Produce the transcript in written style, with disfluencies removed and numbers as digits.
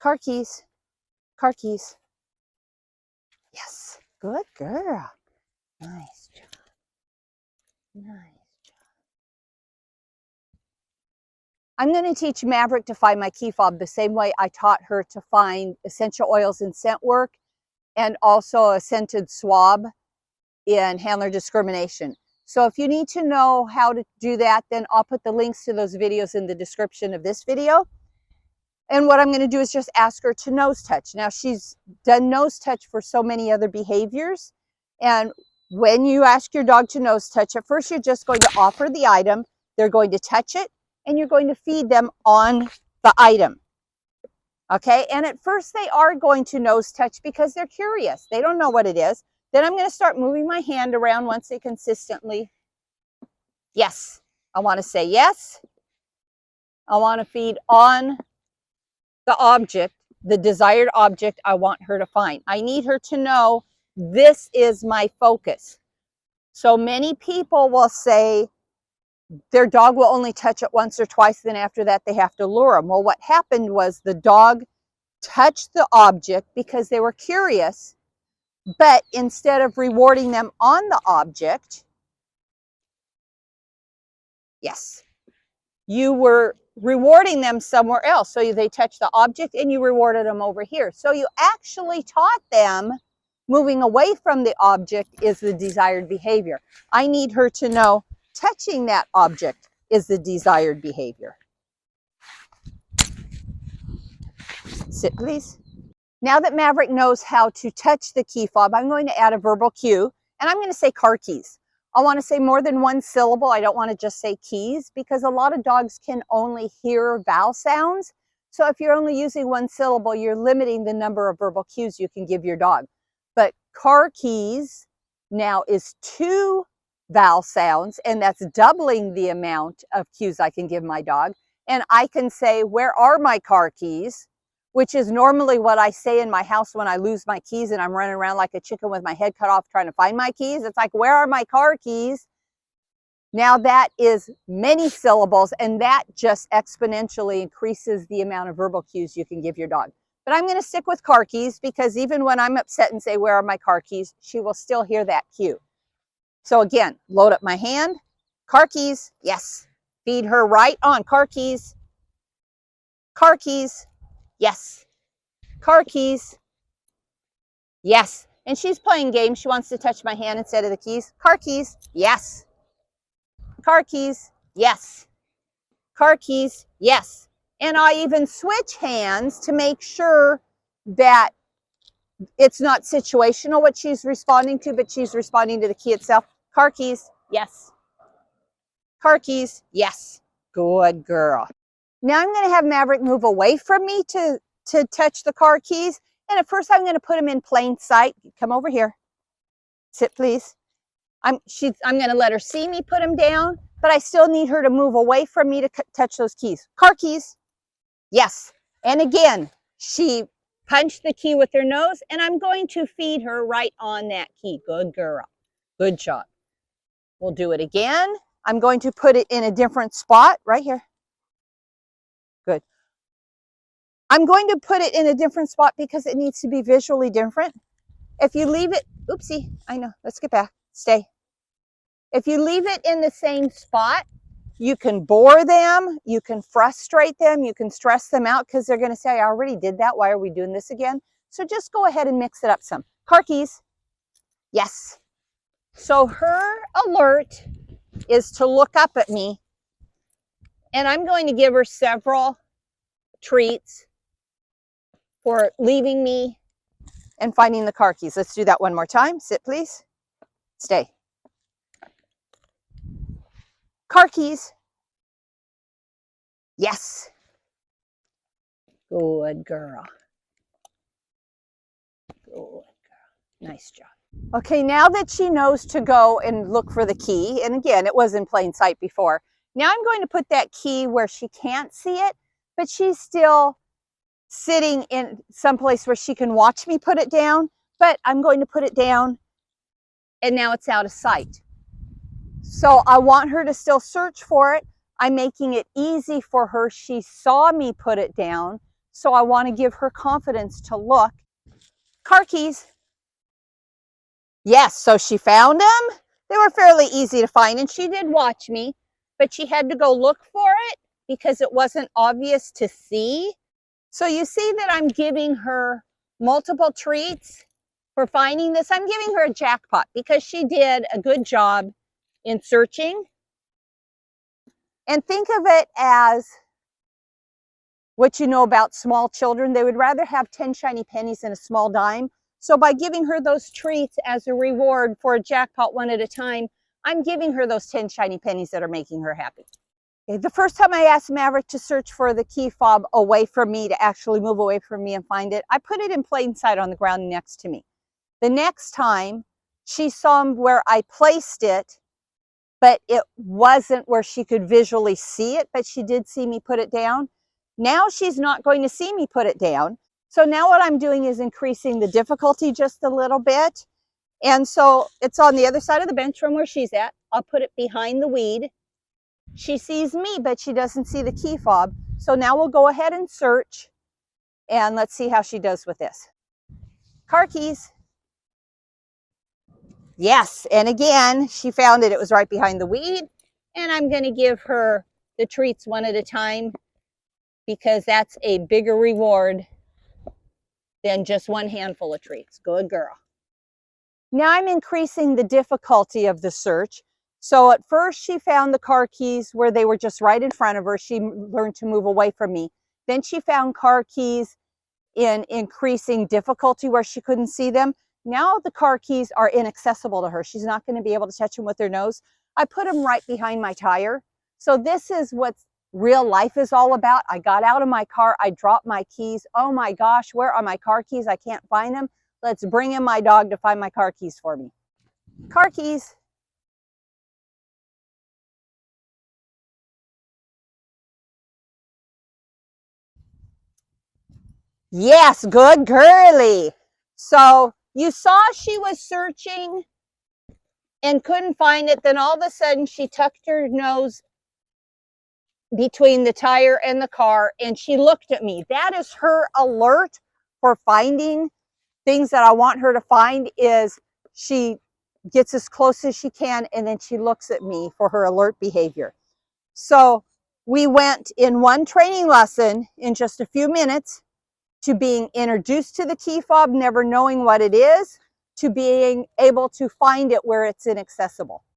Car keys. Car keys. Yes. Good girl. Nice job. Nice. I'm going to teach Maverick to find my key fob the same way I taught her to find essential oils in scent work and also a scented swab in handler discrimination. So if you need to know how to do that, then I'll put the links to those videos in the description of this video. And what I'm going to do is just ask her to nose touch. Now she's done nose touch for so many other behaviors. And when you ask your dog to nose touch, at first you're just going to offer the item. They're going to touch it and you're going to feed them on the item. Okay, and at first they are going to nose touch because they're curious. They don't know what it is. Then I'm going to start moving my hand around once they consistently. Yes, I want to say yes. I want to feed on the object, the desired object I want her to find. I need her to know this is my focus. So many people will say their dog will only touch it once or twice, then after that they have to lure them. Well, what happened was the dog touched the object because they were curious, but instead of rewarding them on the object, yes, you were rewarding them somewhere else. So they touched the object and you rewarded them over here. So you actually taught them moving away from the object is the desired behavior. I need her to know touching that object is the desired behavior. Sit, please. Now that Maverick knows how to touch the key fob, I'm going to add a verbal cue, and I'm going to say car keys. I want to say more than one syllable. I don't want to just say keys because a lot of dogs can only hear vowel sounds. So if you're only using one syllable, you're limiting the number of verbal cues you can give your dog. But car keys now is 2 vowel sounds, and that's doubling the amount of cues I can give my dog. And I can say, where are my car keys? Which is normally what I say in my house when I lose my keys and I'm running around like a chicken with my head cut off trying to find my keys. It's like, where are my car keys? Now that is many syllables, and that just exponentially increases the amount of verbal cues you can give your dog. But I'm going to stick with car keys because even when I'm upset and say, where are my car keys? She will still hear that cue. So again, load up my hand, car keys, yes. Feed her right on, car keys, yes. Car keys, yes. And she's playing games. She wants to touch my hand instead of the keys. Car keys, yes. Car keys, yes. Car keys, yes. And I even switch hands to make sure that it's not situational what she's responding to, but she's responding to the key itself. Car keys, yes. Car keys, yes. Good girl. Now I'm going to have Maverick move away from me to touch the car keys. And at first I'm going to put him in plain sight. Come over here. Sit, please. I'm going to let her see me put him down, but I still need her to move away from me to touch those keys. Car keys, yes. And again, she punched the key with her nose, and I'm going to feed her right on that key. Good girl. Good job. We'll do it again. I'm going to put it in a different spot right here. Good. I'm going to put it in a different spot because it needs to be visually different. If you leave it, oopsie, I know, let's get back, stay. If you leave it in the same spot, you can bore them, you can frustrate them, you can stress them out because they're going to say, I already did that, why are we doing this again? So just go ahead and mix it up some. Car keys, yes. So her alert is to look up at me, and I'm going to give her several treats for leaving me and finding the car keys. Let's do that one more time. Sit, please. Stay. Car keys. Yes. Good girl. Good girl. Nice job. Okay, now that she knows to go and look for the key, and again, it was in plain sight before. Now I'm going to put that key where she can't see it, but she's still sitting in some place where she can watch me put it down, but I'm going to put it down and now it's out of sight. So I want her to still search for it. I'm making it easy for her. She saw me put it down, So I want to give her confidence to look. Car keys. Yes, so she found them. They were fairly easy to find, and she did watch me, but she had to go look for it because it wasn't obvious to see. So you see that I'm giving her multiple treats for finding this. I'm giving her a jackpot because she did a good job in searching. And think of it as what you know about small children. They would rather have 10 shiny pennies than a small dime. So by giving her those treats as a reward for a jackpot one at a time, I'm giving her those 10 shiny pennies that are making her happy. Okay, the first time I asked Maverick to search for the key fob away from me, to actually move away from me and find it, I put it in plain sight on the ground next to me. The next time, she saw where I placed it, but it wasn't where she could visually see it, but she did see me put it down. Now she's not going to see me put it down. So now what I'm doing is increasing the difficulty just a little bit. And so it's on the other side of the bench from where she's at. I'll put it behind the weed. She sees me, but she doesn't see the key fob. So now we'll go ahead and search, and let's see how she does with this. Car keys. Yes, and again, she found it. It was right behind the weed, and I'm going to give her the treats one at a time because that's a bigger reward than just one handful of treats. Good girl. Now I'm increasing the difficulty of the search. So at first she found the car keys where they were just right in front of her. She learned to move away from me. Then she found car keys in increasing difficulty where she couldn't see them. Now the car keys are inaccessible to her. She's not going to be able to touch them with her nose. I put them right behind my tire. So this is what real life is all about. I got out of my car. I dropped my keys. Oh my gosh, where are my car keys? I can't find them. Let's bring in my dog to find my car keys for me. Car keys. Yes, good girly. So you saw she was searching and couldn't find it. Then all of a sudden she tucked her nose between the tire and the car and she looked at me. That is her alert for finding things that I want her to find. Is she gets as close as she can and then she looks at me for her alert behavior. So we went in one training lesson in just a few minutes to being introduced to the key fob, never knowing what it is, to being able to find it where it's inaccessible.